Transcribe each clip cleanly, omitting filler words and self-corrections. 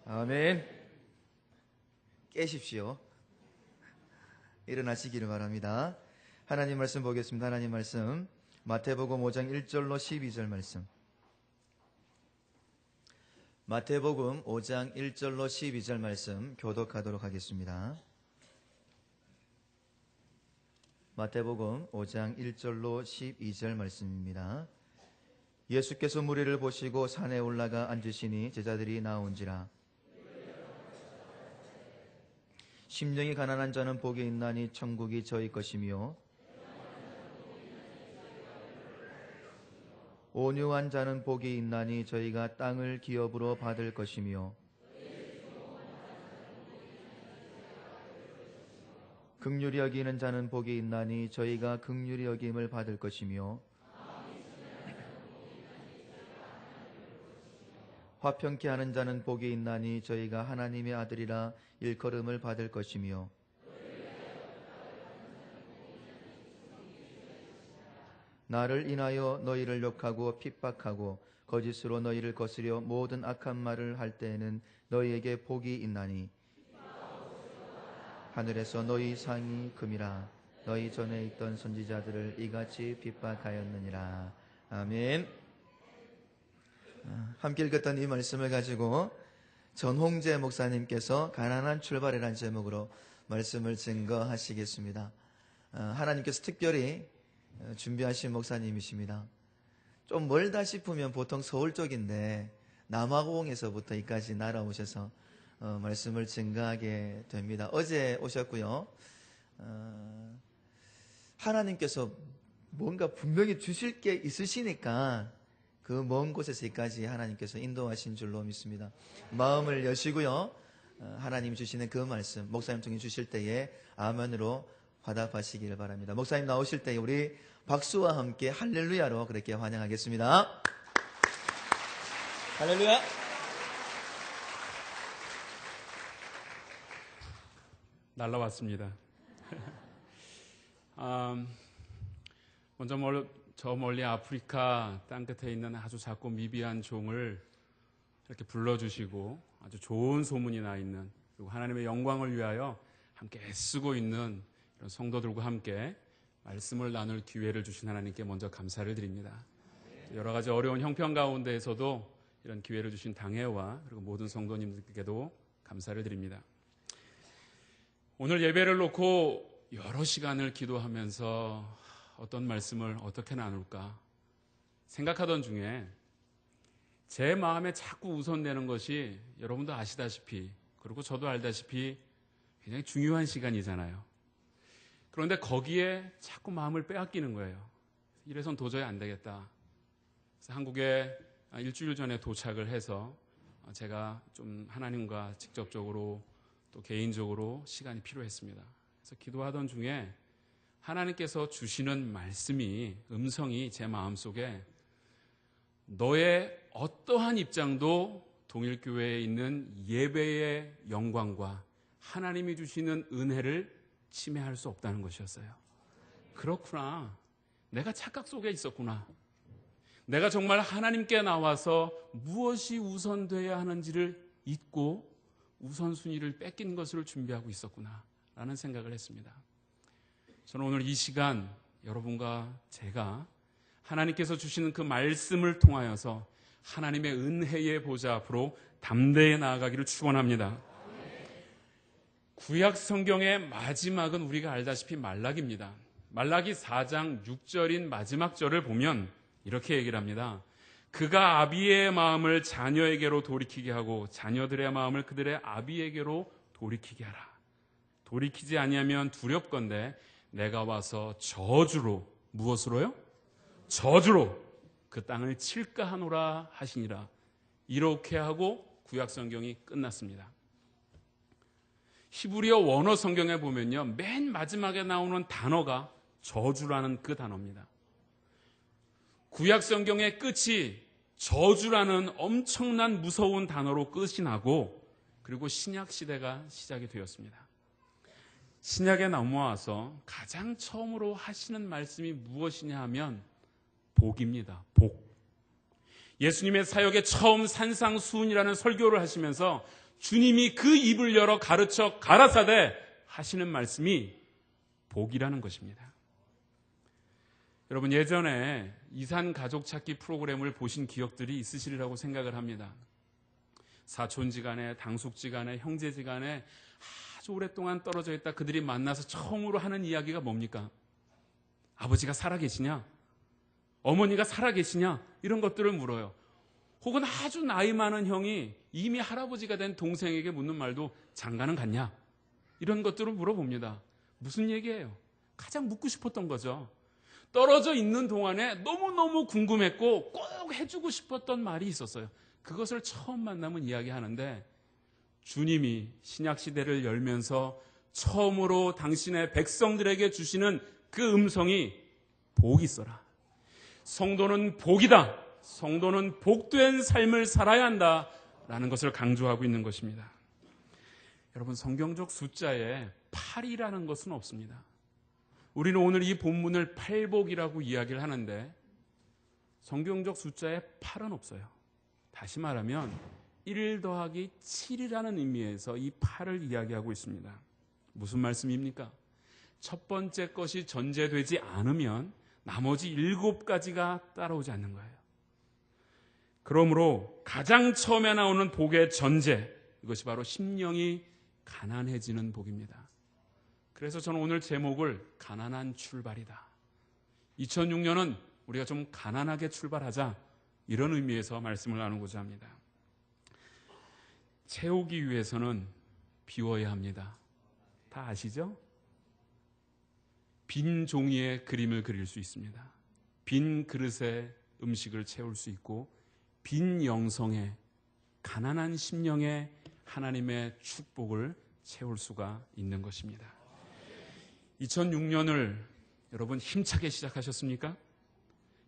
아멘. 깨십시오. 일어나시기를 바랍니다. 하나님 말씀 보겠습니다. 하나님 말씀 마태복음 5장 1절로 12절 말씀. 마태복음 5장 1절로 12절 말씀 교독하도록 하겠습니다. 마태복음 5장 1절로 12절 말씀입니다. 예수께서 무리를 보시고 산에 올라가 앉으시니 제자들이 나온지라. 심령이 가난한 자는 복이 있나니 천국이 저희 것이며 온유한 자는 복이 있나니 저희가 땅을 기업으로 받을 것이며 긍휼히 여기는 자는 복이 있나니 저희가 긍휼히 여김을 받을 것이며 화평케 하는 자는 복이 있나니 저희가 하나님의 아들이라 일컬음을 받을 것이며 나를 인하여 너희를 욕하고 핍박하고 거짓으로 너희를 거스려 모든 악한 말을 할 때에는 너희에게 복이 있나니 하늘에서 너희 상이 금이라. 너희 전에 있던 선지자들을 이같이 핍박하였느니라. 아멘. 함께 읽었던 이 말씀을 가지고 전홍재 목사님께서 가난한 출발이라는 제목으로 말씀을 증거하시겠습니다. 하나님께서 특별히 준비하신 목사님이십니다. 좀 멀다 싶으면 보통 서울 쪽인데 남아공에서부터 이까지 날아오셔서 말씀을 증거하게 됩니다. 어제 오셨고요. 하나님께서 뭔가 분명히 주실 게 있으시니까 그 먼 곳에서 여기까지 하나님께서 인도하신 줄로 믿습니다. 마음을 여시고요. 하나님이 주시는 그 말씀 목사님 통해 주실 때에 아멘으로 화답하시기를 바랍니다. 목사님 나오실 때에 우리 박수와 함께 할렐루야로 그렇게 환영하겠습니다. 할렐루야. 날라왔습니다. 먼저 저 멀리 아프리카 땅끝에 있는 아주 작고 미비한 종을 이렇게 불러주시고 아주 좋은 소문이 나 있는, 그리고 하나님의 영광을 위하여 함께 애쓰고 있는 이런 성도들과 함께 말씀을 나눌 기회를 주신 하나님께 먼저 감사를 드립니다. 여러 가지 어려운 형편 가운데에서도 이런 기회를 주신 당회와 그리고 모든 성도님들께도 감사를 드립니다. 오늘 예배를 놓고 여러 시간을 기도하면서 어떤 말씀을 어떻게 나눌까 생각하던 중에 제 마음에 자꾸 우선되는 것이, 여러분도 아시다시피 그리고 저도 알다시피 굉장히 중요한 시간이잖아요. 그런데 거기에 자꾸 마음을 빼앗기는 거예요. 이래선 도저히 안 되겠다. 그래서 한국에 일주일 전에 도착을 해서 제가 좀 하나님과 직접적으로 또 개인적으로 시간이 필요했습니다. 그래서 기도하던 중에 하나님께서 주시는 말씀이, 음성이 제 마음속에 너의 어떠한 입장도 동일교회에 있는 예배의 영광과 하나님이 주시는 은혜를 침해할 수 없다는 것이었어요. 그렇구나. 내가 착각 속에 있었구나. 내가 정말 하나님께 나와서 무엇이 우선되어야 하는지를 잊고 우선순위를 뺏긴 것을 준비하고 있었구나 라는 생각을 했습니다. 저는 오늘 이 시간 여러분과 제가 하나님께서 주시는 그 말씀을 통하여서 하나님의 은혜의 보좌 앞으로 담대히 나아가기를 축원합니다. 구약 성경의 마지막은 우리가 알다시피 말라기입니다. 말라기 4장 6절인 마지막 절을 보면 이렇게 얘기를 합니다. 그가 아비의 마음을 자녀에게로 돌이키게 하고 자녀들의 마음을 그들의 아비에게로 돌이키게 하라. 돌이키지 아니하면 두렵건대 내가 와서 저주로, 무엇으로요? 저주로 그 땅을 칠까 하노라 하시니라. 이렇게 하고 구약 성경이 끝났습니다. 히브리어 원어 성경에 보면요, 맨 마지막에 나오는 단어가 저주라는 그 단어입니다. 구약 성경의 끝이 저주라는 엄청난 무서운 단어로 끝이 나고, 그리고 신약 시대가 시작이 되었습니다. 신약에 넘어와서 가장 처음으로 하시는 말씀이 무엇이냐 하면 복입니다. 복. 예수님의 사역의 처음 산상수훈이라는 설교를 하시면서 주님이 그 입을 열어 가르쳐 가라사대 하시는 말씀이 복이라는 것입니다. 여러분, 예전에 이산 가족 찾기 프로그램을 보신 기억들이 있으시리라고 생각을 합니다. 사촌지간에, 당숙지간에, 형제지간에 아주 오랫동안 떨어져 있다 그들이 만나서 처음으로 하는 이야기가 뭡니까? 아버지가 살아계시냐? 어머니가 살아계시냐? 이런 것들을 물어요. 혹은 아주 나이 많은 형이 이미 할아버지가 된 동생에게 묻는 말도 장가는 갔냐? 이런 것들을 물어봅니다. 무슨 얘기예요? 가장 묻고 싶었던 거죠. 떨어져 있는 동안에 너무너무 궁금했고 꼭 해주고 싶었던 말이 있었어요. 그것을 처음 만나면 이야기하는데, 주님이 신약시대를 열면서 처음으로 당신의 백성들에게 주시는 그 음성이 복이 있어라. 성도는 복이다. 성도는 복된 삶을 살아야 한다라는 것을 강조하고 있는 것입니다. 여러분, 성경적 숫자에 8이라는 것은 없습니다. 우리는 오늘 이 본문을 팔복이라고 이야기를 하는데 성경적 숫자에 8은 없어요. 다시 말하면 1 더하기 7이라는 의미에서 이 8을 이야기하고 있습니다. 무슨 말씀입니까? 첫 번째 것이 전제되지 않으면 나머지 7가지가 따라오지 않는 거예요. 그러므로 가장 처음에 나오는 복의 전제, 이것이 바로 심령이 가난해지는 복입니다. 그래서 저는 오늘 제목을 가난한 출발이다. 2006년은 우리가 좀 가난하게 출발하자, 이런 의미에서 말씀을 나누고자 합니다. 채우기 위해서는 비워야 합니다. 다 아시죠? 빈 종이에 그림을 그릴 수 있습니다. 빈 그릇에 음식을 채울 수 있고, 빈 영성에, 가난한 심령에 하나님의 축복을 채울 수가 있는 것입니다. 2006년을 여러분 힘차게 시작하셨습니까?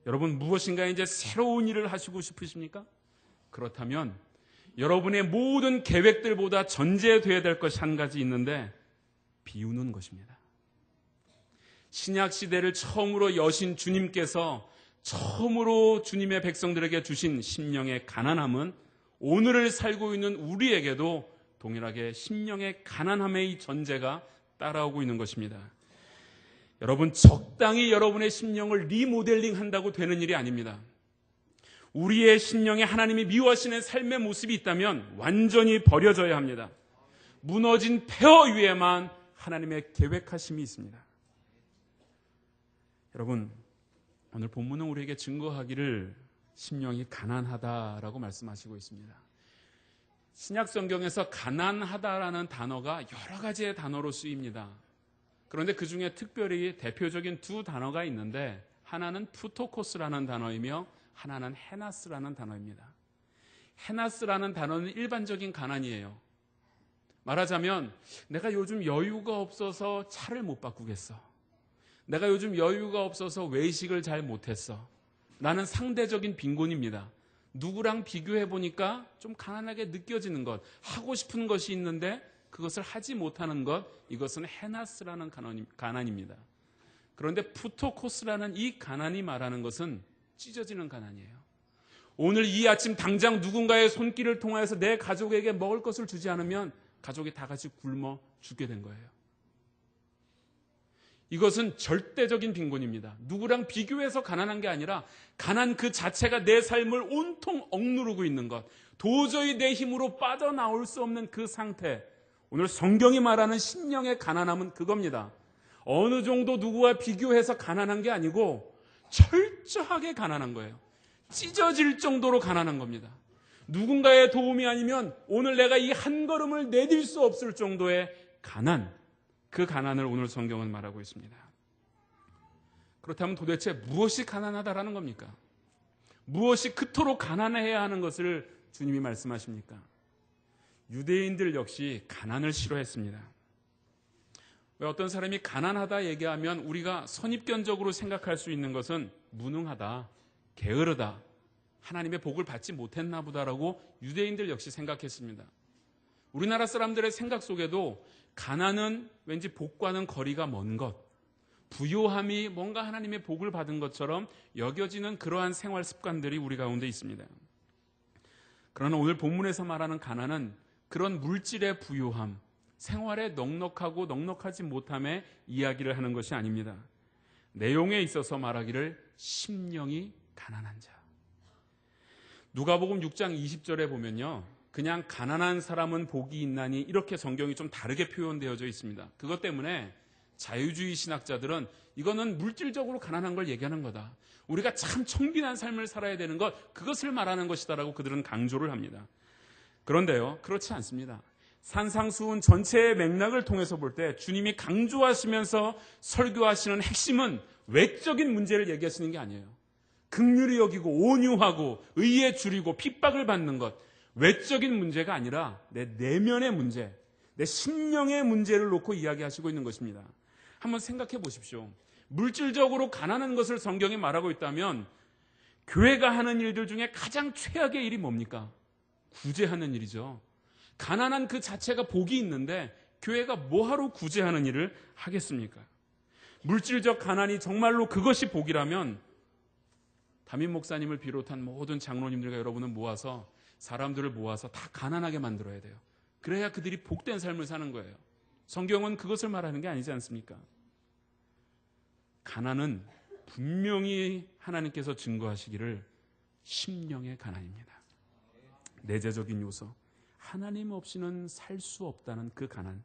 여러분 무엇인가 이제 새로운 일을 하시고 싶으십니까? 그렇다면 여러분의 모든 계획들보다 전제되어야 될 것이 한 가지 있는데, 비우는 것입니다. 신약 시대를 처음으로 여신 주님께서 처음으로 주님의 백성들에게 주신 심령의 가난함은 오늘을 살고 있는 우리에게도 동일하게 심령의 가난함의 전제가 따라오고 있는 것입니다. 여러분, 적당히 여러분의 심령을 리모델링 한다고 되는 일이 아닙니다. 우리의 심령에 하나님이 미워하시는 삶의 모습이 있다면 완전히 버려져야 합니다. 무너진 폐허 위에만 하나님의 계획하심이 있습니다. 여러분, 오늘 본문은 우리에게 증거하기를 심령이 가난하다라고 말씀하시고 있습니다. 신약 성경에서 가난하다라는 단어가 여러 가지의 단어로 쓰입니다. 그런데 그 중에 특별히 대표적인 두 단어가 있는데 하나는 푸토코스라는 단어이며 하나는 헤나스라는 단어입니다. 헤나스라는 단어는 일반적인 가난이에요. 말하자면 내가 요즘 여유가 없어서 차를 못 바꾸겠어. 내가 요즘 여유가 없어서 외식을 잘 못했어. 나는 상대적인 빈곤입니다. 누구랑 비교해보니까 좀 가난하게 느껴지는 것, 하고 싶은 것이 있는데 그것을 하지 못하는 것, 이것은 헤나스라는 가난입니다. 그런데 푸토코스라는 이 가난이 말하는 것은 찢어지는 가난이에요. 오늘 이 아침 당장 누군가의 손길을 통하여서 내 가족에게 먹을 것을 주지 않으면 가족이 다 같이 굶어 죽게 된 거예요. 이것은 절대적인 빈곤입니다. 누구랑 비교해서 가난한 게 아니라 가난 그 자체가 내 삶을 온통 억누르고 있는 것, 도저히 내 힘으로 빠져나올 수 없는 그 상태. 오늘 성경이 말하는 심령의 가난함은 그겁니다. 어느 정도 누구와 비교해서 가난한 게 아니고 철저하게 가난한 거예요. 찢어질 정도로 가난한 겁니다. 누군가의 도움이 아니면 오늘 내가 이 한 걸음을 내딜 수 없을 정도의 가난, 그 가난을 오늘 성경은 말하고 있습니다. 그렇다면 도대체 무엇이 가난하다라는 겁니까? 무엇이 그토록 가난해야 하는 것을 주님이 말씀하십니까? 유대인들 역시 가난을 싫어했습니다. 왜 어떤 사람이 가난하다 얘기하면 우리가 선입견적으로 생각할 수 있는 것은 무능하다, 게으르다, 하나님의 복을 받지 못했나 보다라고 유대인들 역시 생각했습니다. 우리나라 사람들의 생각 속에도 가난은 왠지 복과는 거리가 먼 것, 부요함이 뭔가 하나님의 복을 받은 것처럼 여겨지는 그러한 생활 습관들이 우리 가운데 있습니다. 그러나 오늘 본문에서 말하는 가난은 그런 물질의 부요함, 생활에 넉넉하고 넉넉하지 못함의 이야기를 하는 것이 아닙니다. 내용에 있어서 말하기를 심령이 가난한 자. 누가복음 6장 20절에 보면요, 그냥 가난한 사람은 복이 있나니 이렇게 성경이 좀 다르게 표현되어져 있습니다. 그것 때문에 자유주의 신학자들은 이거는 물질적으로 가난한 걸 얘기하는 거다. 우리가 참 청빈한 삶을 살아야 되는 것, 그것을 말하는 것이다라고 그들은 강조를 합니다. 그런데요, 그렇지 않습니다. 산상수훈 전체의 맥락을 통해서 볼 때 주님이 강조하시면서 설교하시는 핵심은 외적인 문제를 얘기하시는 게 아니에요. 긍휼히 여기고 온유하고 의에 줄이고 핍박을 받는 것, 외적인 문제가 아니라 내 내면의 문제, 내 심령의 문제를 놓고 이야기하시고 있는 것입니다. 한번 생각해 보십시오. 물질적으로 가난한 것을 성경이 말하고 있다면 교회가 하는 일들 중에 가장 최악의 일이 뭡니까? 구제하는 일이죠. 가난한 그 자체가 복이 있는데 교회가 뭐하러 구제하는 일을 하겠습니까? 물질적 가난이 정말로 그것이 복이라면 담임 목사님을 비롯한 모든 장로님들과 여러분은 모아서 사람들을 모아서 다 가난하게 만들어야 돼요. 그래야 그들이 복된 삶을 사는 거예요. 성경은 그것을 말하는 게 아니지 않습니까? 가난은 분명히 하나님께서 증거하시기를 심령의 가난입니다. 내재적인 요소, 하나님 없이는 살 수 없다는 그 가난.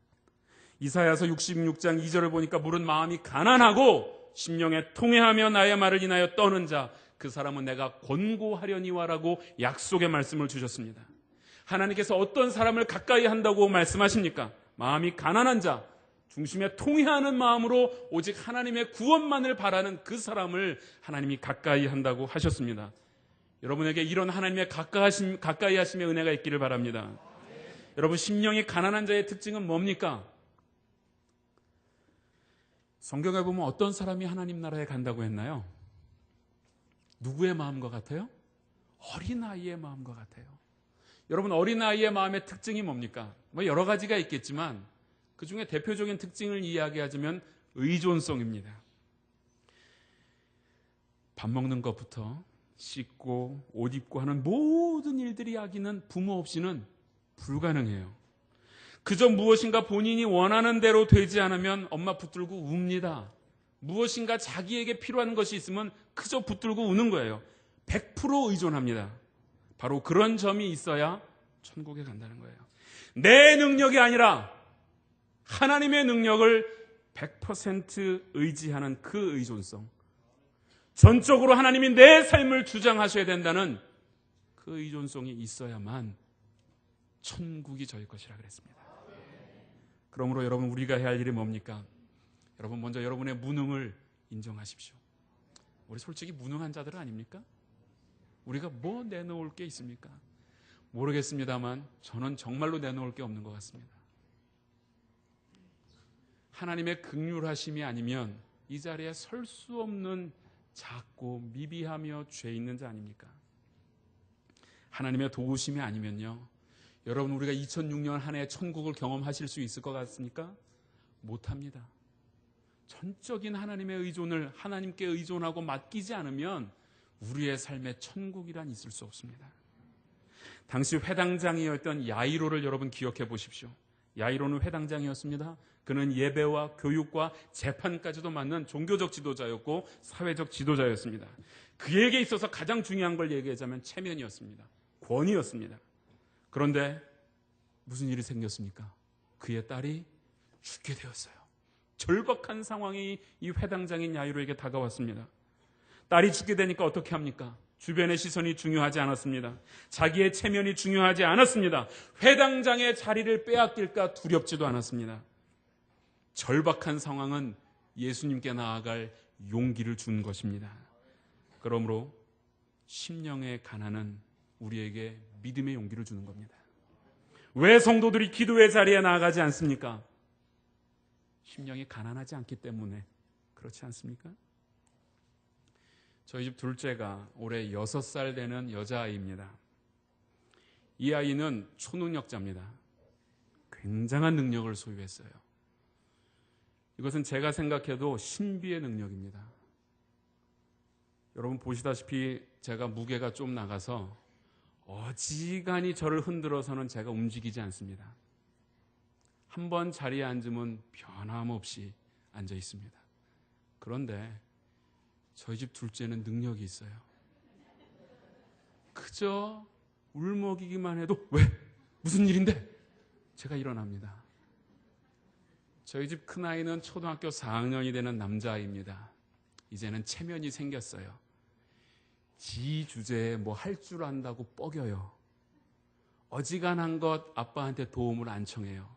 이사야서 66장 2절을 보니까 물은 마음이 가난하고 심령에 통회하며 나의 말을 인하여 떠는 자, 그 사람은 내가 권고하려니와라고 약속의 말씀을 주셨습니다. 하나님께서 어떤 사람을 가까이 한다고 말씀하십니까? 마음이 가난한 자, 중심에 통회하는 마음으로 오직 하나님의 구원만을 바라는 그 사람을 하나님이 가까이 한다고 하셨습니다. 여러분에게 이런 하나님의 가까이 하심의 은혜가 있기를 바랍니다. 여러분, 심령이 가난한 자의 특징은 뭡니까? 성경에 보면 어떤 사람이 하나님 나라에 간다고 했나요? 누구의 마음과 같아요? 어린아이의 마음과 같아요. 여러분, 어린아이의 마음의 특징이 뭡니까? 뭐 여러 가지가 있겠지만 그 중에 대표적인 특징을 이야기하자면 의존성입니다. 밥 먹는 것부터 씻고 옷 입고 하는 모든 일들이 이야기는 부모 없이는 불가능해요. 그저 무엇인가 본인이 원하는 대로 되지 않으면 엄마 붙들고 웁니다. 무엇인가 자기에게 필요한 것이 있으면 그저 붙들고 우는 거예요. 100% 의존합니다. 바로 그런 점이 있어야 천국에 간다는 거예요. 내 능력이 아니라 하나님의 능력을 100% 의지하는 그 의존성. 전적으로 하나님이 내 삶을 주장하셔야 된다는 그 의존성이 있어야만 천국이 저희 것이라 그랬습니다. 그러므로 여러분, 우리가 해야 할 일이 뭡니까? 여러분, 먼저 여러분의 무능을 인정하십시오. 우리 솔직히 무능한 자들은 아닙니까? 우리가 뭐 내놓을 게 있습니까? 모르겠습니다만 저는 정말로 내놓을 게 없는 것 같습니다. 하나님의 긍휼하심이 아니면 이 자리에 설 수 없는 작고 미비하며 죄 있는 자 아닙니까? 하나님의 도우심이 아니면요, 여러분, 우리가 2006년 한 해 천국을 경험하실 수 있을 것 같습니까? 못합니다. 전적인 하나님의 의존을 하나님께 의존하고 맡기지 않으면 우리의 삶에 천국이란 있을 수 없습니다. 당시 회당장이었던 야이로를 여러분 기억해 보십시오. 야이로는 회당장이었습니다. 그는 예배와 교육과 재판까지도 맡는 종교적 지도자였고 사회적 지도자였습니다. 그에게 있어서 가장 중요한 걸 얘기하자면 체면이었습니다. 권위였습니다. 그런데 무슨 일이 생겼습니까? 그의 딸이 죽게 되었어요. 절박한 상황이 이 회당장인 야이로에게 다가왔습니다. 딸이 죽게 되니까 어떻게 합니까? 주변의 시선이 중요하지 않았습니다. 자기의 체면이 중요하지 않았습니다. 회당장의 자리를 빼앗길까 두렵지도 않았습니다. 절박한 상황은 예수님께 나아갈 용기를 준 것입니다. 그러므로 심령의 가난은 우리에게 믿음의 용기를 주는 겁니다. 왜 성도들이 기도의 자리에 나아가지 않습니까? 심령이 가난하지 않기 때문에. 그렇지 않습니까? 저희 집 둘째가 올해 6살 되는 여자아이입니다. 이 아이는 초능력자입니다. 굉장한 능력을 소유했어요. 이것은 제가 생각해도 신비의 능력입니다. 여러분 보시다시피 제가 무게가 좀 나가서 어지간히 저를 흔들어서는 제가 움직이지 않습니다. 한번 자리에 앉으면 변함없이 앉아 있습니다. 그런데 저희 집 둘째는 능력이 있어요. 그저 울먹이기만 해도 왜? 무슨 일인데? 제가 일어납니다. 저희 집 큰아이는 초등학교 4학년이 되는 남자아이입니다. 이제는 체면이 생겼어요. 지 주제에 뭐 할 줄 안다고 뻐겨요. 어지간한 것 아빠한테 도움을 안 청해요.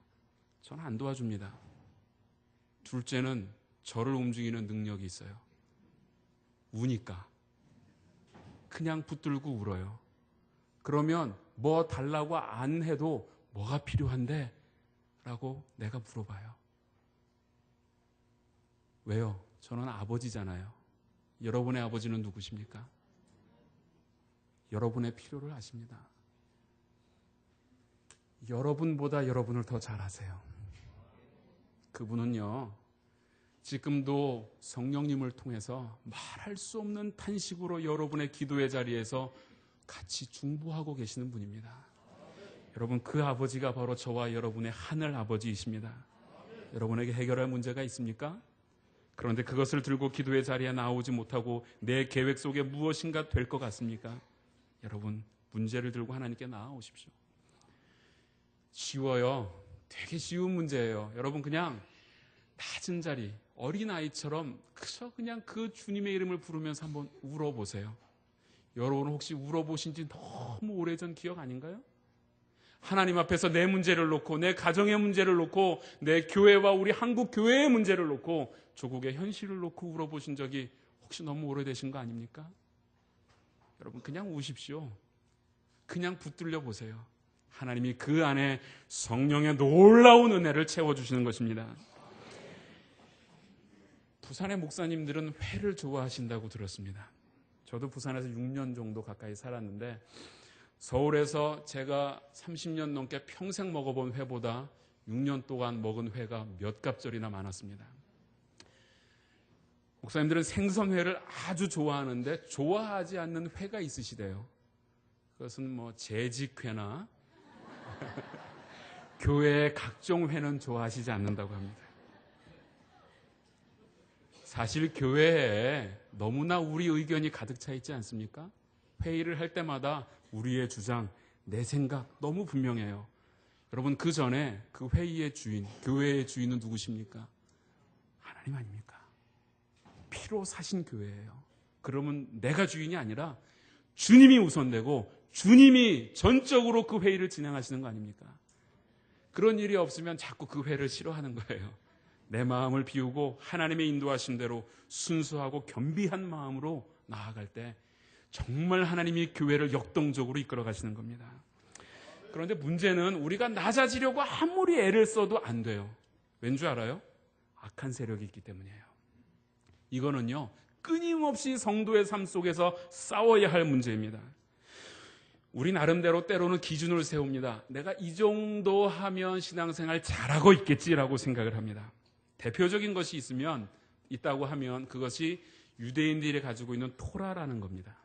저는 안 도와줍니다. 둘째는 저를 움직이는 능력이 있어요. 우니까 그냥 붙들고 울어요. 그러면 뭐 달라고 안 해도 뭐가 필요한데? 라고 내가 물어봐요. 왜요? 저는 아버지잖아요. 여러분의 아버지는 누구십니까? 여러분의 필요를 아십니다. 여러분보다 여러분을 더 잘 아세요. 그분은요, 지금도 성령님을 통해서 말할 수 없는 탄식으로 여러분의 기도의 자리에서 같이 중보하고 계시는 분입니다. 여러분, 그 아버지가 바로 저와 여러분의 하늘 아버지이십니다. 여러분에게 해결할 문제가 있습니까? 그런데 그것을 들고 기도의 자리에 나오지 못하고 내 계획 속에 무엇인가 될 것 같습니까? 여러분, 문제를 들고 하나님께 나아오십시오. 쉬워요. 되게 쉬운 문제예요. 여러분, 그냥 낮은 자리, 어린아이처럼 그저 그냥 그 주님의 이름을 부르면서 한번 울어보세요. 여러분 혹시 울어보신 지 너무 오래전 기억 아닌가요? 하나님 앞에서 내 문제를 놓고, 내 가정의 문제를 놓고, 내 교회와 우리 한국 교회의 문제를 놓고, 조국의 현실을 놓고 울어보신 적이 혹시 너무 오래되신 거 아닙니까? 여러분, 그냥 우십시오. 그냥 붙들려 보세요. 하나님이 그 안에 성령의 놀라운 은혜를 채워주시는 것입니다. 부산의 목사님들은 회를 좋아하신다고 들었습니다. 저도 부산에서 6년 정도 가까이 살았는데 서울에서 제가 30년 넘게 평생 먹어본 회보다 6년 동안 먹은 회가 몇 갑절이나 많았습니다. 목사님들은 생선회를 아주 좋아하는데 좋아하지 않는 회가 있으시대요. 그것은 뭐 재직회나 교회의 각종 회는 좋아하시지 않는다고 합니다. 사실 교회에 너무나 우리 의견이 가득 차 있지 않습니까? 회의를 할 때마다 우리의 주장, 내 생각 너무 분명해요. 여러분, 그 전에 그 회의의 주인, 교회의 주인은 누구십니까? 하나님 아닙니까? 피로 사신 교회예요. 그러면 내가 주인이 아니라 주님이 우선되고 주님이 전적으로 그 회의를 진행하시는 거 아닙니까? 그런 일이 없으면 자꾸 그 회를 싫어하는 거예요. 내 마음을 비우고 하나님의 인도하신 대로 순수하고 겸비한 마음으로 나아갈 때 정말 하나님이 교회를 역동적으로 이끌어 가시는 겁니다. 그런데 문제는 우리가 낮아지려고 아무리 애를 써도 안 돼요. 왠 줄 알아요? 악한 세력이 있기 때문이에요. 이거는요, 끊임없이 성도의 삶 속에서 싸워야 할 문제입니다. 우리 나름대로 때로는 기준을 세웁니다. 내가 이 정도 하면 신앙생활 잘하고 있겠지라고 생각을 합니다. 대표적인 것이 있다고 하면 그것이 유대인들이 가지고 있는 토라라는 겁니다.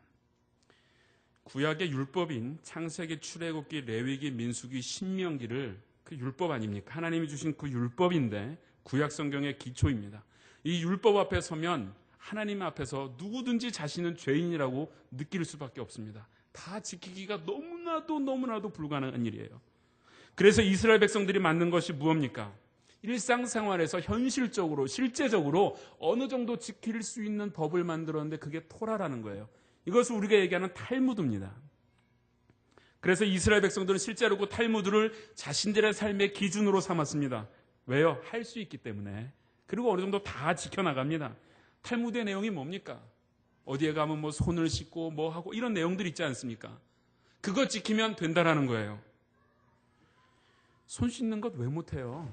구약의 율법인 창세기, 출애굽기, 레위기, 민수기, 신명기를 그 율법 아닙니까? 하나님이 주신 그 율법인데 구약 성경의 기초입니다. 이 율법 앞에 서면 하나님 앞에서 누구든지 자신은 죄인이라고 느낄 수밖에 없습니다. 다 지키기가 너무나도 불가능한 일이에요. 그래서 이스라엘 백성들이 만든 것이 무엇입니까? 일상생활에서 현실적으로 실제적으로 어느 정도 지킬 수 있는 법을 만들었는데 그게 토라라는 거예요. 이것을 우리가 얘기하는 탈무드입니다. 그래서 이스라엘 백성들은 실제로 그 탈무드를 자신들의 삶의 기준으로 삼았습니다. 왜요? 할 수 있기 때문에. 그리고 어느 정도 다 지켜나갑니다. 탈무드의 내용이 뭡니까? 어디에 가면 뭐 손을 씻고 뭐 하고 이런 내용들 있지 않습니까? 그거 지키면 된다라는 거예요. 손 씻는 것 왜 못해요?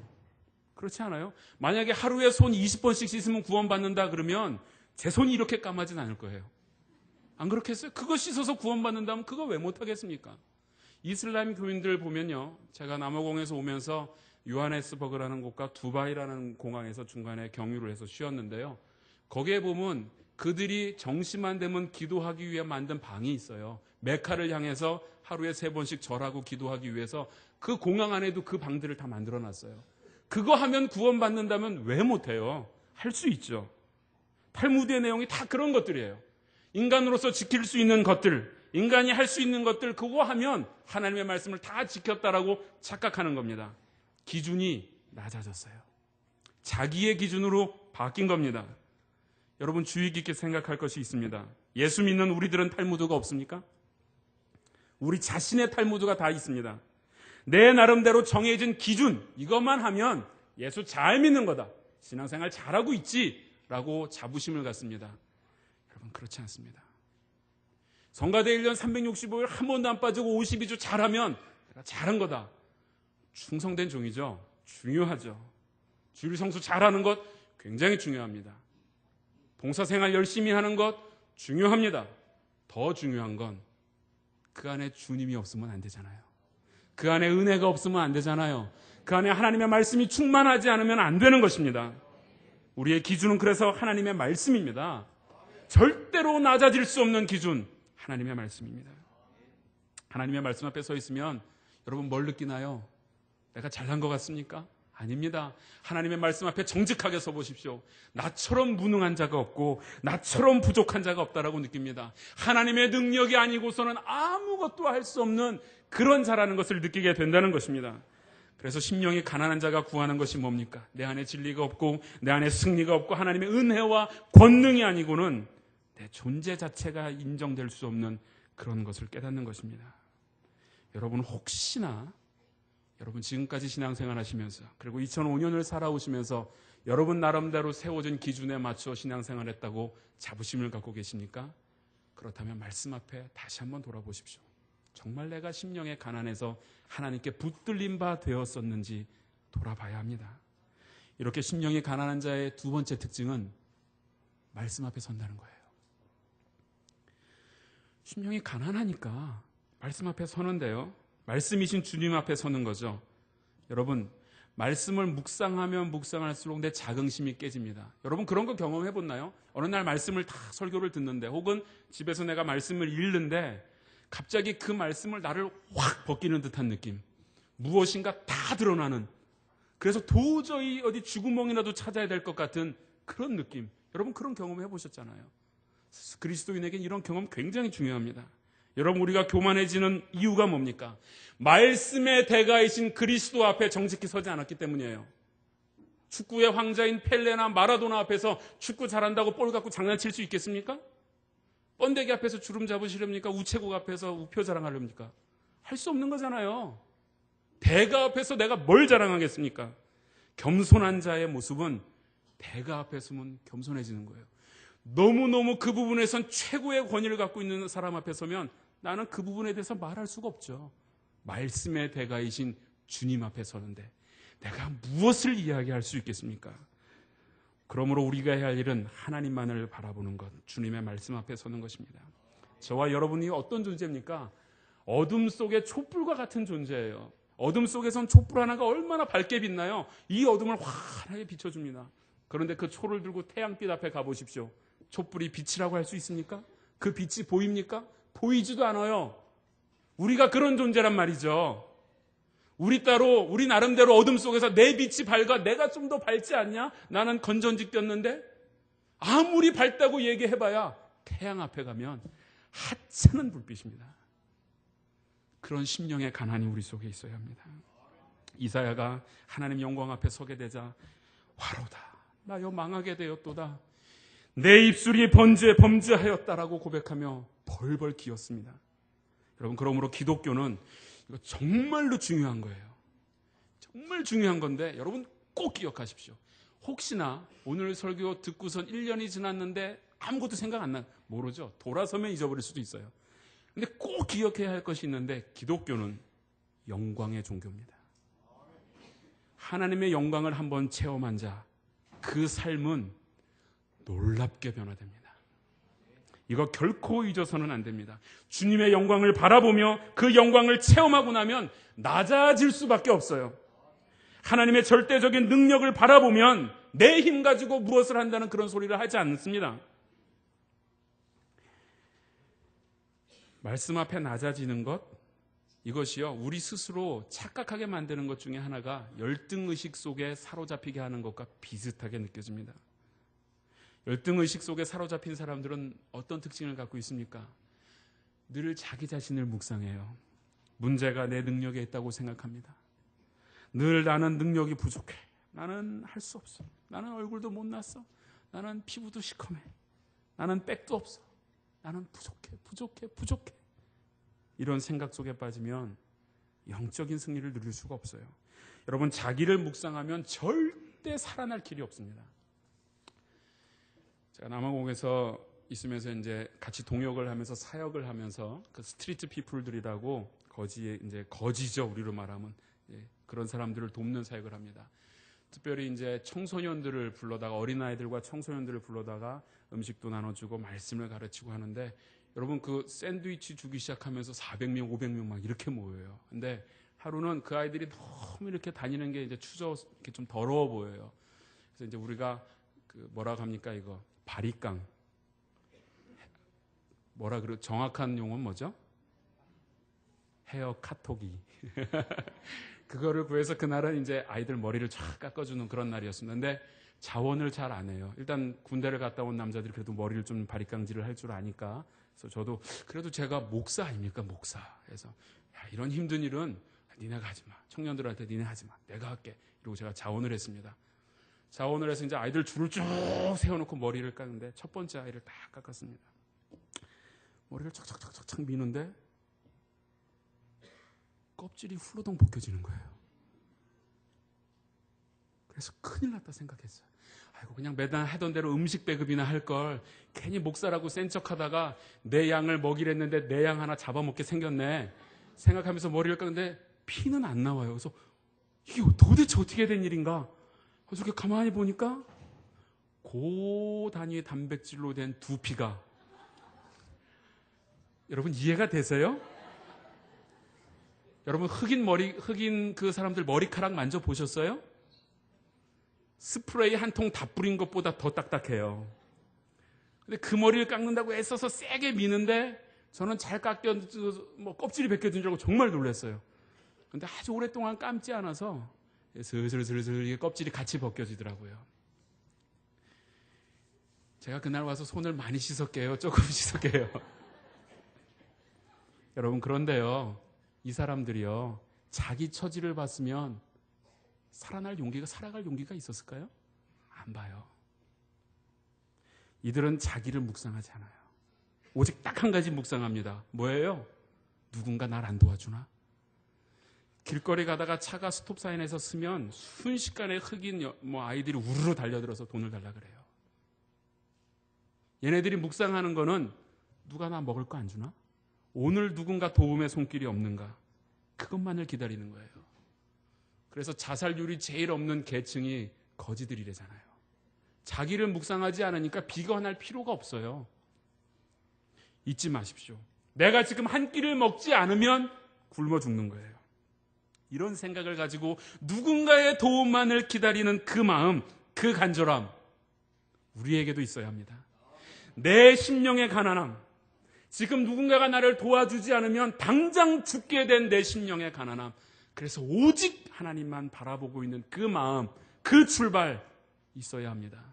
그렇지 않아요? 만약에 하루에 손 20번씩 씻으면 구원받는다 그러면 제 손이 이렇게 까마진 않을 거예요. 안 그렇겠어요? 그거 씻어서 구원받는다면 그거 왜 못하겠습니까? 이슬람 교인들 보면요. 제가 남아공에서 오면서 요하네스버그라는 곳과 두바이라는 공항에서 중간에 경유를 해서 쉬었는데요. 거기에 보면 그들이 정시만 되면 기도하기 위해 만든 방이 있어요. 메카를 향해서 하루에 3번씩 절하고 기도하기 위해서 그 공항 안에도 그 방들을 다 만들어놨어요. 그거 하면 구원받는다면 왜 못해요? 할 수 있죠. 탈무드의 내용이 다 그런 것들이에요. 인간으로서 지킬 수 있는 것들, 인간이 할 수 있는 것들, 그거 하면 하나님의 말씀을 다 지켰다라고 착각하는 겁니다. 기준이 낮아졌어요. 자기의 기준으로 바뀐 겁니다. 여러분 주의 깊게 생각할 것이 있습니다. 예수 믿는 우리들은 탈무드가 없습니까? 우리 자신의 탈무드가 다 있습니다. 내 나름대로 정해진 기준, 이것만 하면 예수 잘 믿는 거다. 신앙생활 잘하고 있지라고 자부심을 갖습니다. 여러분 그렇지 않습니다. 성가대 1년 365일 한 번도 안 빠지고 52주 잘하면 내가 잘한 거다. 충성된 종이죠. 중요하죠. 주일 성수 잘하는 것 굉장히 중요합니다. 봉사생활 열심히 하는 것 중요합니다. 더 중요한 건 그 안에 주님이 없으면 안 되잖아요. 그 안에 은혜가 없으면 안 되잖아요. 그 안에 하나님의 말씀이 충만하지 않으면 안 되는 것입니다. 우리의 기준은 그래서 하나님의 말씀입니다. 절대로 낮아질 수 없는 기준, 하나님의 말씀입니다. 하나님의 말씀 앞에 서 있으면 여러분 뭘 느끼나요? 내가 잘난 것 같습니까? 아닙니다. 하나님의 말씀 앞에 정직하게 서 보십시오. 나처럼 무능한 자가 없고 나처럼 부족한 자가 없다라고 느낍니다. 하나님의 능력이 아니고서는 아무것도 할 수 없는 그런 자라는 것을 느끼게 된다는 것입니다. 그래서 심령이 가난한 자가 구하는 것이 뭡니까? 내 안에 진리가 없고 내 안에 승리가 없고 하나님의 은혜와 권능이 아니고는 내 존재 자체가 인정될 수 없는 그런 것을 깨닫는 것입니다. 여러분 혹시나 여러분 지금까지 신앙생활 하시면서 그리고 2005년을 살아오시면서 여러분 나름대로 세워진 기준에 맞춰 신앙생활 했다고 자부심을 갖고 계십니까? 그렇다면 말씀 앞에 다시 한번 돌아보십시오. 정말 내가 심령에 가난해서 하나님께 붙들린 바 되었었는지 돌아봐야 합니다. 이렇게 심령이 가난한 자의 두 번째 특징은 말씀 앞에 선다는 거예요. 심령이 가난하니까 말씀 앞에 서는데요. 말씀이신 주님 앞에 서는 거죠. 여러분, 말씀을 묵상하면 묵상할수록 내 자긍심이 깨집니다. 여러분 그런 거 경험해 봤나요? 어느 날 말씀을 다 설교를 듣는데 혹은 집에서 내가 말씀을 읽는데 갑자기 그 말씀을 나를 확 벗기는 듯한 느낌. 무엇인가 다 드러나는, 그래서 도저히 어디 쥐구멍이라도 찾아야 될 것 같은 그런 느낌. 여러분 그런 경험 해보셨잖아요. 그리스도인에겐 이런 경험 굉장히 중요합니다. 여러분 우리가 교만해지는 이유가 뭡니까? 말씀의 대가이신 그리스도 앞에 정직히 서지 않았기 때문이에요. 축구의 황자인 펠레나 마라도나 앞에서 축구 잘한다고 볼 갖고 장난칠 수 있겠습니까? 번데기 앞에서 주름 잡으시렵니까? 우체국 앞에서 우표 자랑하렵니까? 할 수 없는 거잖아요. 대가 앞에서 내가 뭘 자랑하겠습니까? 겸손한 자의 모습은 대가 앞에 서면 겸손해지는 거예요. 너무너무 그 부분에선 최고의 권위를 갖고 있는 사람 앞에 서면 나는 그 부분에 대해서 말할 수가 없죠. 말씀의 대가이신 주님 앞에 서는데 내가 무엇을 이야기할 수 있겠습니까? 그러므로 우리가 해야 할 일은 하나님만을 바라보는 것, 주님의 말씀 앞에 서는 것입니다. 저와 여러분이 어떤 존재입니까? 어둠 속의 촛불과 같은 존재예요. 어둠 속에선 촛불 하나가 얼마나 밝게 빛나요? 이 어둠을 환하게 비춰줍니다. 그런데 그 초를 들고 태양빛 앞에 가보십시오. 촛불이 빛이라고 할 수 있습니까? 그 빛이 보입니까? 보이지도 않아요. 우리가 그런 존재란 말이죠. 우리 나름대로 어둠 속에서 내 빛이 밝아, 내가 좀 더 밝지 않냐? 나는 건전지 꼈는데 아무리 밝다고 얘기해봐야 태양 앞에 가면 하찮은 불빛입니다. 그런 심령의 가난이 우리 속에 있어야 합니다. 이사야가 하나님 영광 앞에 서게 되자 화로다, 나여 망하게 되었도다, 내 입술이 범죄하였다라고 고백하며 벌벌 기었습니다. 여러분 그러므로 기독교는 이거 정말로 중요한 거예요. 정말 중요한 건데 여러분 꼭 기억하십시오. 혹시나 오늘 설교 듣고선 1년이 지났는데 아무것도 생각 안 나, 모르죠. 돌아서면 잊어버릴 수도 있어요. 근데 꼭 기억해야 할 것이 있는데 기독교는 영광의 종교입니다. 하나님의 영광을 한번 체험한 자, 그 삶은 놀랍게 변화됩니다. 이거 결코 잊어서는 안 됩니다. 주님의 영광을 바라보며 그 영광을 체험하고 나면 낮아질 수밖에 없어요. 하나님의 절대적인 능력을 바라보면 내 힘 가지고 무엇을 한다는 그런 소리를 하지 않습니다. 말씀 앞에 낮아지는 것, 이것이요 우리 스스로 착각하게 만드는 것 중에 하나가 열등의식 속에 사로잡히게 하는 것과 비슷하게 느껴집니다. 열등의식 속에 사로잡힌 사람들은 어떤 특징을 갖고 있습니까? 늘 자기 자신을 묵상해요. 문제가 내 능력에 있다고 생각합니다. 늘 나는 능력이 부족해, 나는 할 수 없어, 나는 얼굴도 못났어, 나는 피부도 시커매, 나는 백도 없어, 나는 부족해. 이런 생각 속에 빠지면 영적인 승리를 누릴 수가 없어요. 여러분 자기를 묵상하면 절대 살아날 길이 없습니다. 제가 남아공에서 있으면서 이제 같이 동역을 하면서 사역을 하면서 그 스트리트 피플들이라고 거지죠 우리로 말하면 그런 사람들을 돕는 사역을 합니다. 특별히 이제 청소년들을 불러다가 어린아이들과 청소년들을 불러다가 음식도 나눠주고 말씀을 가르치고 하는데 여러분 그 샌드위치 주기 시작하면서 400명, 500명 막 이렇게 모여요. 근데 하루는 그 아이들이 너무 이렇게 다니는 게 이제 이렇게 좀 더러워 보여요. 그래서 이제 우리가 그 뭐라고 합니까 이거 바리깡 정확한 용어는 뭐죠? 헤어 카톡이 그거를 구해서 그날은 이제 아이들 머리를 쫙 깎아주는 그런 날이었습니다. 근데 자원을 잘 안 해요. 일단 군대를 갔다 온 남자들이 그래도 머리를 좀 바리깡질을 할 줄 아니까. 그래서 저도 그래도 제가 목사 아닙니까? 목사. 그래서 이런 힘든 일은 니네가 하지 마. 청년들한테 니네 하지 마. 내가 할게. 이러고 제가 자원을 했습니다. 자원을 해서 이제 아이들 줄을 쭉 세워놓고 머리를 깎는데 첫 번째 아이를 다 깎았습니다. 머리를 척척척척 미는데 껍질이 훌러덩 벗겨지는 거예요. 그래서 큰일 났다 생각했어요. 아이고 그냥 매달 하던 대로 음식 배급이나 할 걸 괜히 목사라고 센 척하다가 내 양을 먹이랬는데 내 양 하나 잡아먹게 생겼네 생각하면서 머리를 깎는데 피는 안 나와요. 그래서 이게 도대체 어떻게 된 일인가? 그래서 이렇게 가만히 보니까 고 단위의 단백질로 된 두피가 여러분 이해가 되세요? 여러분 흑인 그 사람들 머리카락 만져보셨어요? 스프레이 한 통 다 뿌린 것보다 더 딱딱해요. 근데 그 머리를 깎는다고 애써서 세게 미는데 저는 잘 껍질이 벗겨진 줄 알고 정말 놀랐어요. 근데 아주 오랫동안 감지 않아서 슬슬 이게 껍질이 같이 벗겨지더라고요. 제가 그날 와서 손을 많이 씻었게요? 조금 씻었게요? 여러분, 그런데요, 이 사람들이요, 자기 처지를 봤으면 살아갈 용기가 있었을까요? 안 봐요. 이들은 자기를 묵상하지 않아요. 오직 딱 한 가지 묵상합니다. 뭐예요? 누군가 날 안 도와주나? 길거리 가다가 차가 스톱사인에서 쓰면 순식간에 흑인 아이들이 우르르 달려들어서 돈을 달라 그래요. 얘네들이 묵상하는 거는 누가 나 먹을 거 안 주나? 오늘 누군가 도움의 손길이 없는가? 그것만을 기다리는 거예요. 그래서 자살률이 제일 없는 계층이 거지들이래잖아요. 자기를 묵상하지 않으니까 비관할 필요가 없어요. 잊지 마십시오. 내가 지금 한 끼를 먹지 않으면 굶어 죽는 거예요. 이런 생각을 가지고 누군가의 도움만을 기다리는 그 마음, 그 간절함, 우리에게도 있어야 합니다. 내 심령의 가난함, 지금 누군가가 나를 도와주지 않으면 당장 죽게 된 내 심령의 가난함, 그래서 오직 하나님만 바라보고 있는 그 마음, 그 출발 있어야 합니다.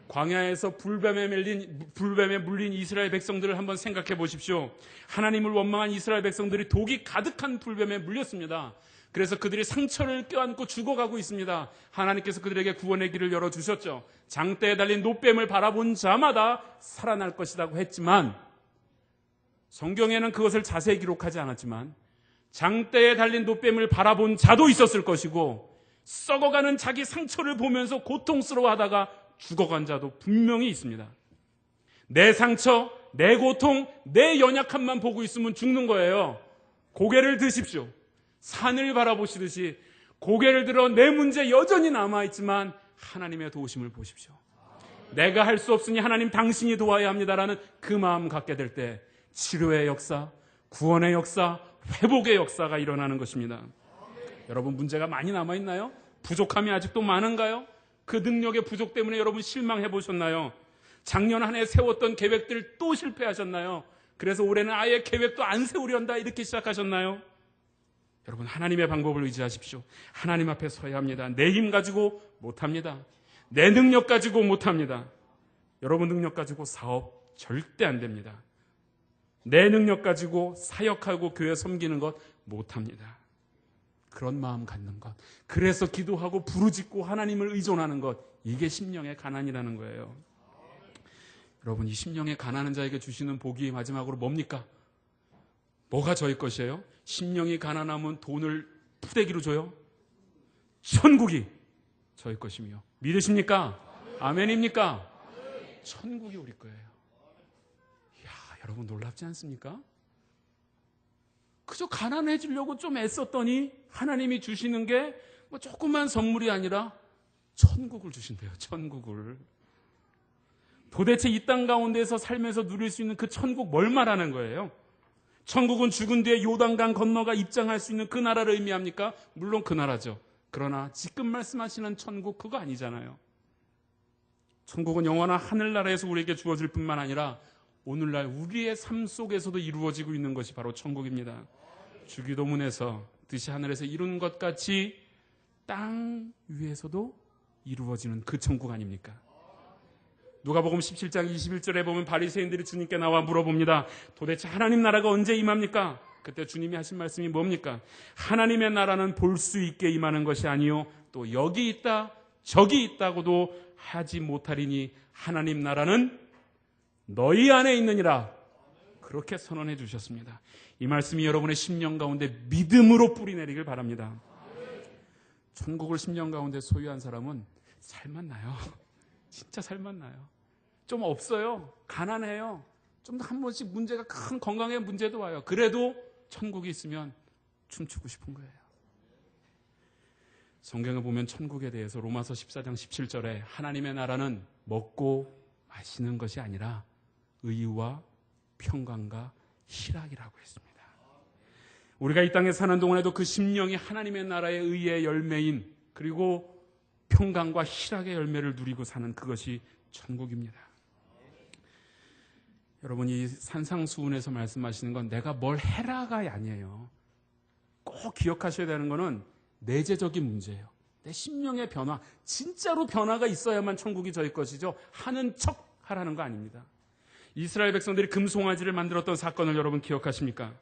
광야에서 불뱀에 물린 이스라엘 백성들을 한번 생각해 보십시오. 하나님을 원망한 이스라엘 백성들이 독이 가득한 불뱀에 물렸습니다. 그래서 그들이 상처를 껴안고 죽어가고 있습니다. 하나님께서 그들에게 구원의 길을 열어주셨죠. 장대에 달린 노뱀을 바라본 자마다 살아날 것이라고 했지만, 성경에는 그것을 자세히 기록하지 않았지만 장대에 달린 노뱀을 바라본 자도 있었을 것이고, 썩어가는 자기 상처를 보면서 고통스러워하다가 죽어간 자도 분명히 있습니다. 내 상처, 내 고통, 내 연약함만 보고 있으면 죽는 거예요. 고개를 드십시오. 산을 바라보시듯이 고개를 들어 내 문제 여전히 남아있지만 하나님의 도우심을 보십시오. 내가 할 수 없으니 하나님 당신이 도와야 합니다라는 그 마음 갖게 될 때 치료의 역사, 구원의 역사, 회복의 역사가 일어나는 것입니다. 여러분, 문제가 많이 남아있나요? 부족함이 아직도 많은가요? 그 능력의 부족 때문에 여러분 실망해 보셨나요? 작년 한 해 세웠던 계획들 또 실패하셨나요? 그래서 올해는 아예 계획도 안 세우련다 이렇게 시작하셨나요? 여러분, 하나님의 방법을 의지하십시오. 하나님 앞에 서야 합니다. 내 힘 가지고 못합니다. 내 능력 가지고 못합니다. 여러분 능력 가지고 사업 절대 안 됩니다. 내 능력 가지고 사역하고 교회 섬기는 것 못합니다. 그런 마음 갖는 것, 그래서 기도하고 부르짖고 하나님을 의존하는 것, 이게 심령의 가난이라는 거예요. 여러분, 이 심령의 가난한 자에게 주시는 복이 마지막으로 뭡니까? 뭐가 저희 것이에요? 심령이 가난하면 돈을 푸대기로 줘요? 천국이 저희 것이며. 믿으십니까? 아멘입니까? 천국이 우리 거예요. 이야, 여러분 놀랍지 않습니까? 그저 가난해지려고 좀 애썼더니 하나님이 주시는 게 뭐 조그만 선물이 아니라 천국을 주신대요. 천국을. 도대체 이 땅 가운데서 살면서 누릴 수 있는 그 천국 뭘 말하는 거예요? 천국은 죽은 뒤에 요단강 건너가 입장할 수 있는 그 나라를 의미합니까? 물론 그 나라죠. 그러나 지금 말씀하시는 천국 그거 아니잖아요. 천국은 영원한 하늘나라에서 우리에게 주어질 뿐만 아니라 오늘날 우리의 삶 속에서도 이루어지고 있는 것이 바로 천국입니다. 주기도문에서 뜻이 하늘에서 이룬 것 같이 땅 위에서도 이루어지는 그 천국 아닙니까? 누가복음 17장 21절에 보면 바리새인들이 주님께 나와 물어봅니다. 도대체 하나님 나라가 언제 임합니까? 그때 주님이 하신 말씀이 뭡니까? 하나님의 나라는 볼 수 있게 임하는 것이 아니요 또 여기 있다 저기 있다고도 하지 못하리니 하나님 나라는 너희 안에 있느니라. 그렇게 선언해 주셨습니다. 이 말씀이 여러분의 심령 가운데 믿음으로 뿌리내리길 바랍니다. 천국을 심령 가운데 소유한 사람은 살만 나요. 진짜 살만 나요. 좀 없어요. 가난해요. 좀 한 번씩 문제가 큰 건강의 문제도 와요. 그래도 천국이 있으면 춤추고 싶은 거예요. 성경에 보면 천국에 대해서 로마서 14장 17절에 하나님의 나라는 먹고 마시는 것이 아니라 의와 평강과 희락이라고 했습니다. 우리가 이 땅에 사는 동안에도 그 심령이 하나님의 나라의 의의 열매인, 그리고 평강과 희락의 열매를 누리고 사는 그것이 천국입니다. 여러분, 이 산상수훈에서 말씀하시는 건 내가 뭘 해라가 아니에요. 꼭 기억하셔야 되는 거는 내재적인 문제예요. 내 심령의 변화, 진짜로 변화가 있어야만 천국이 저희 것이죠. 하는 척 하라는 거 아닙니다. 이스라엘 백성들이 금송아지를 만들었던 사건을 여러분 기억하십니까?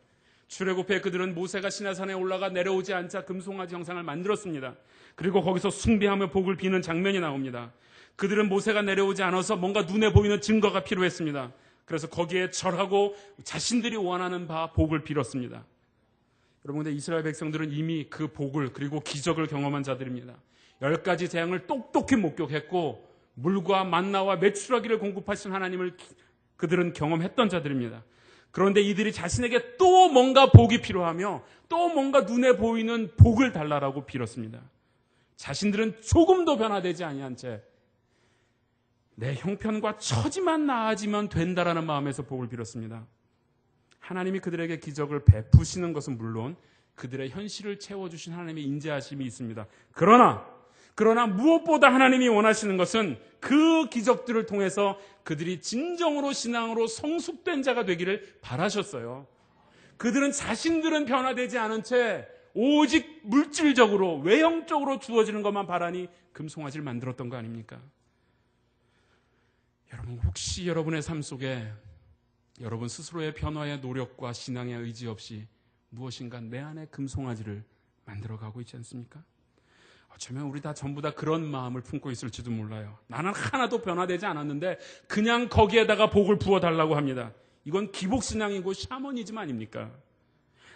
출애굽해 그들은 모세가 시내산에 올라가 내려오지 않자 금송아지 형상을 만들었습니다. 그리고 거기서 숭배하며 복을 비는 장면이 나옵니다. 그들은 모세가 내려오지 않아서 뭔가 눈에 보이는 증거가 필요했습니다. 그래서 거기에 절하고 자신들이 원하는 바 복을 빌었습니다. 여러분, 근데 이스라엘 백성들은 이미 그 복을 그리고 기적을 경험한 자들입니다. 10가지 재앙을 똑똑히 목격했고 물과 만나와 메추라기를 공급하신 하나님을 그들은 경험했던 자들입니다. 그런데 이들이 자신에게 또 뭔가 복이 필요하며 또 뭔가 눈에 보이는 복을 달라라고 빌었습니다. 자신들은 조금도 변화되지 아니한 채 내 형편과 처지만 나아지면 된다라는 마음에서 복을 빌었습니다. 하나님이 그들에게 기적을 베푸시는 것은 물론 그들의 현실을 채워주신 하나님의 인자하심이 있습니다. 그러나 무엇보다 하나님이 원하시는 것은 그 기적들을 통해서 그들이 진정으로 신앙으로 성숙된 자가 되기를 바라셨어요. 그들은 자신들은 변화되지 않은 채 오직 물질적으로 외형적으로 주어지는 것만 바라니 금송아지를 만들었던 거 아닙니까? 여러분, 혹시 여러분의 삶 속에 여러분 스스로의 변화의 노력과 신앙의 의지 없이 무엇인가 내 안에 금송아지를 만들어가고 있지 않습니까? 어쩌면 우리 다 전부 다 그런 마음을 품고 있을지도 몰라요. 나는 하나도 변화되지 않았는데 그냥 거기에다가 복을 부어달라고 합니다. 이건 기복신앙이고 샤머니즘 아닙니까?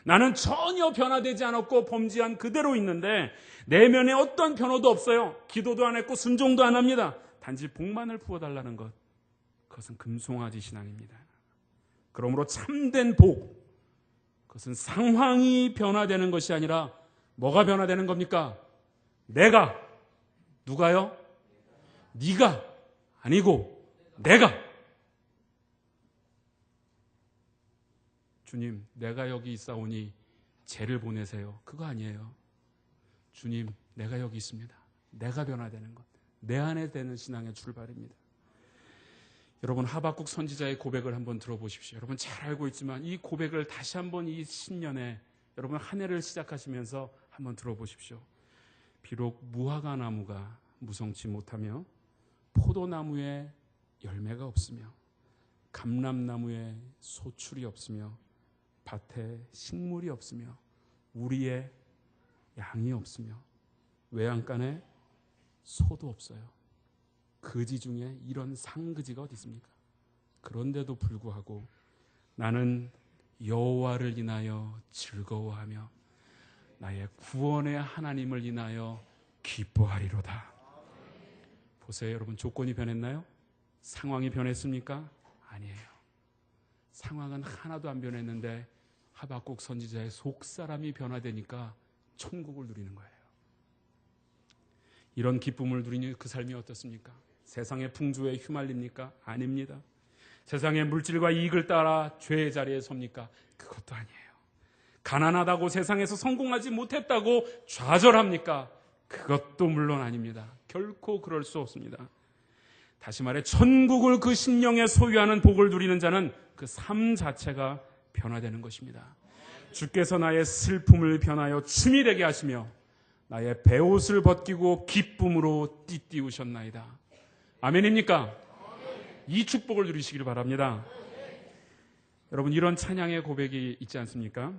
나는 전혀 변화되지 않았고 범죄한 그대로 있는데 내면에 어떤 변화도 없어요. 기도도 안 했고 순종도 안 합니다. 단지 복만을 부어달라는 것, 그것은 금송아지 신앙입니다. 그러므로 참된 복, 그것은 상황이 변화되는 것이 아니라 뭐가 변화되는 겁니까? 내가. 누가요? 네가 아니고 내가. 주님, 내가 여기 있사오니 쟤를 보내세요. 그거 아니에요. 주님, 내가 여기 있습니다. 내가 변화되는 것, 내 안에 되는 신앙의 출발입니다. 여러분, 하박국 선지자의 고백을 한번 들어보십시오. 여러분 잘 알고 있지만 이 고백을 다시 한번 이 신년에 여러분 한 해를 시작하시면서 한번 들어보십시오. 비록 무화과 나무가 무성치 못하며 포도나무에 열매가 없으며 감람나무에 소출이 없으며 밭에 식물이 없으며 우리의 양이 없으며 외양간에 소도 없어요. 거지 중에 이런 상거지가 어디 있습니까? 그런데도 불구하고 나는 여호와를 인하여 즐거워하며 나의 구원의 하나님을 인하여 기뻐하리로다. 보세요, 여러분, 조건이 변했나요? 상황이 변했습니까? 아니에요. 상황은 하나도 안 변했는데 하박국 선지자의 속사람이 변화되니까 천국을 누리는 거예요. 이런 기쁨을 누리는 그 삶이 어떻습니까? 세상의 풍조에 휘말립니까? 아닙니다. 세상의 물질과 이익을 따라 죄의 자리에 섭니까? 그것도 아니에요. 가난하다고 세상에서 성공하지 못했다고 좌절합니까? 그것도 물론 아닙니다. 결코 그럴 수 없습니다. 다시 말해 천국을 그 심령에 소유하는 복을 누리는 자는 그 삶 자체가 변화되는 것입니다. 주께서 나의 슬픔을 변하여 춤이 되게 하시며 나의 베옷을 벗기고 기쁨으로 띠띠우셨나이다. 아멘입니까? 이 축복을 누리시길 바랍니다. 여러분, 이런 찬양의 고백이 있지 않습니까?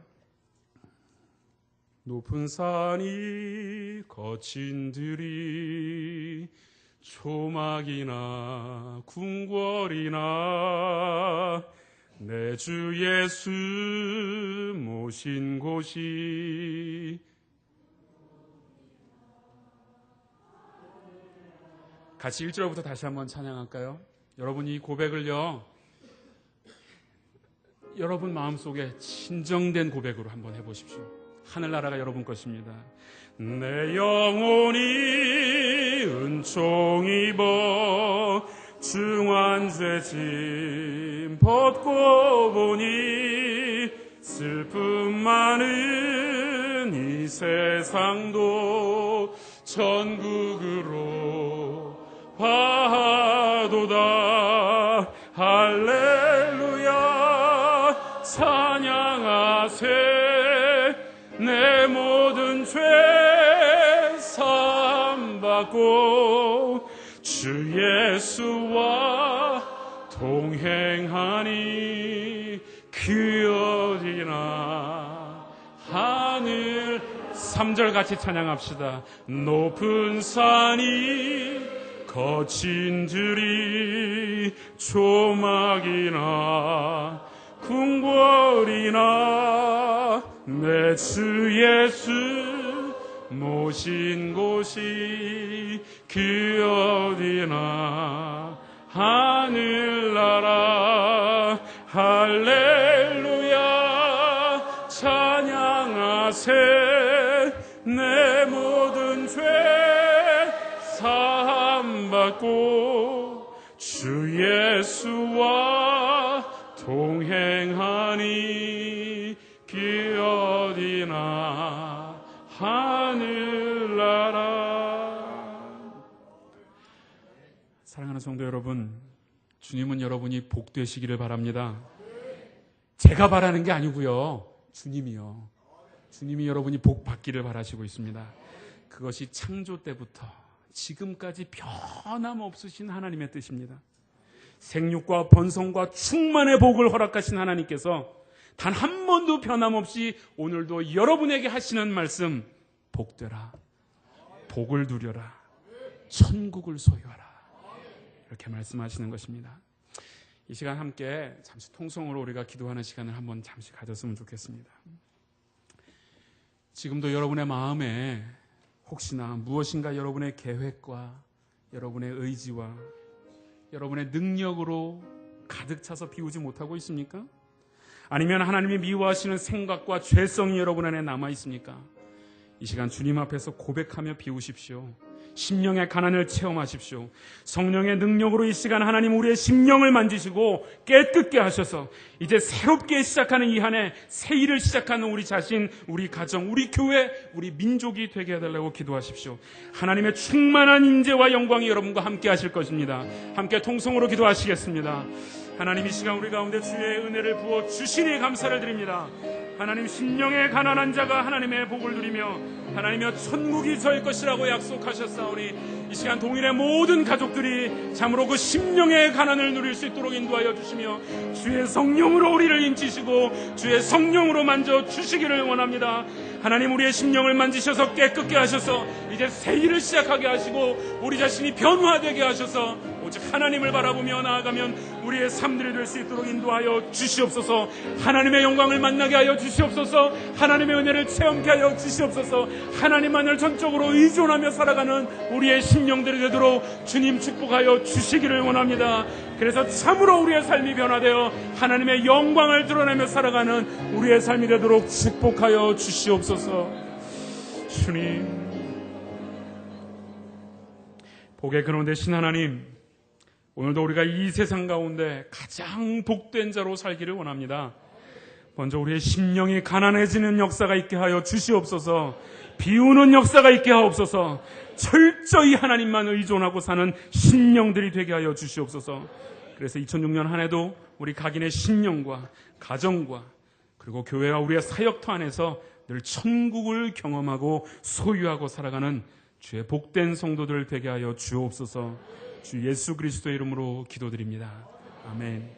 높은 산이 거친 들이 초막이나 궁궐이나 내 주 예수 모신 곳이 같이 1절부터 다시 한번 찬양할까요? 여러분, 이 고백을요, 여러분 마음속에 진정된 고백으로 한번 해보십시오. 하늘나라가 여러분 것입니다. 내 영혼이 은총 입어 중환죄 짐 벗고 보니 슬픔 많은 이 세상도 천국으로 화도다. 할렐루야 찬양하세. 내 모든 죄 사함받고 주 예수와 동행하니 그 어디나 하늘. 3절 같이 찬양합시다. 높은 산이 거친 들이 조막이나 궁궐이나 내 주 예수 모신 곳이 그 어디나 하늘나라. 할렐루야 찬양하세. 내 모든 죄 사함받고 주 예수와 동행하니 그 어디나 하늘나라. 사랑하는 성도 여러분, 주님은 여러분이 복되시기를 바랍니다. 제가 바라는 게 아니고요, 주님이요. 주님이 여러분이 복 받기를 바라시고 있습니다. 그것이 창조 때부터 지금까지 변함없으신 하나님의 뜻입니다. 생육과 번성과 충만의 복을 허락하신 하나님께서 단 한 번도 변함없이 오늘도 여러분에게 하시는 말씀, 복되라, 복을 누려라, 천국을 소유하라, 이렇게 말씀하시는 것입니다. 이 시간 함께 잠시 통성으로 우리가 기도하는 시간을 한번 잠시 가졌으면 좋겠습니다. 지금도 여러분의 마음에 혹시나 무엇인가 여러분의 계획과 여러분의 의지와 여러분의 능력으로 가득 차서 비우지 못하고 있습니까? 아니면 하나님이 미워하시는 생각과 죄성이 여러분 안에 남아 있습니까? 이 시간 주님 앞에서 고백하며 비우십시오. 심령의 가난을 체험하십시오. 성령의 능력으로 이 시간 하나님 우리의 심령을 만지시고 깨끗게 하셔서 이제 새롭게 시작하는 이 한 해 새 일을 시작하는 우리 자신, 우리 가정, 우리 교회, 우리 민족이 되게 해달라고 기도하십시오. 하나님의 충만한 인재와 영광이 여러분과 함께 하실 것입니다. 함께 통성으로 기도하시겠습니다. 하나님, 이 시간 우리 가운데 주의 은혜를 부어 주시니 감사를 드립니다. 하나님, 심령의 가난한 자가 하나님의 복을 누리며 하나님의 천국이 저희 것이라고 약속하셨사오니 이 시간 동일의 모든 가족들이 참으로 그 심령의 가난을 누릴 수 있도록 인도하여 주시며 주의 성령으로 우리를 인치시고 주의 성령으로 만져 주시기를 원합니다. 하나님, 우리의 심령을 만지셔서 깨끗게 하셔서 이제 새 일을 시작하게 하시고 우리 자신이 변화되게 하셔서 오직 하나님을 바라보며 나아가면 우리의 삶들이 될 수 있도록 인도하여 주시옵소서. 하나님의 영광을 만나게 하여 주시옵소서. 하나님의 은혜를 체험케 하여 주시옵소서. 하나님만을 전적으로 의존하며 살아가는 우리의 심령들이 되도록 주님 축복하여 주시기를 원합니다. 그래서 참으로 우리의 삶이 변화되어 하나님의 영광을 드러내며 살아가는 우리의 삶이 되도록 축복하여 주시옵소서. 주님, 복의 근원 되신 하나님, 오늘도 우리가 이 세상 가운데 가장 복된 자로 살기를 원합니다. 먼저 우리의 심령이 가난해지는 역사가 있게 하여 주시옵소서. 비우는 역사가 있게 하옵소서. 철저히 하나님만 의존하고 사는 심령들이 되게 하여 주시옵소서. 그래서 2006년 한 해도 우리 각인의 심령과 가정과 그리고 교회와 우리의 사역터 안에서 늘 천국을 경험하고 소유하고 살아가는 주의 복된 성도들 되게 하여 주옵소서. 주 예수 그리스도의 이름으로 기도드립니다. 아멘.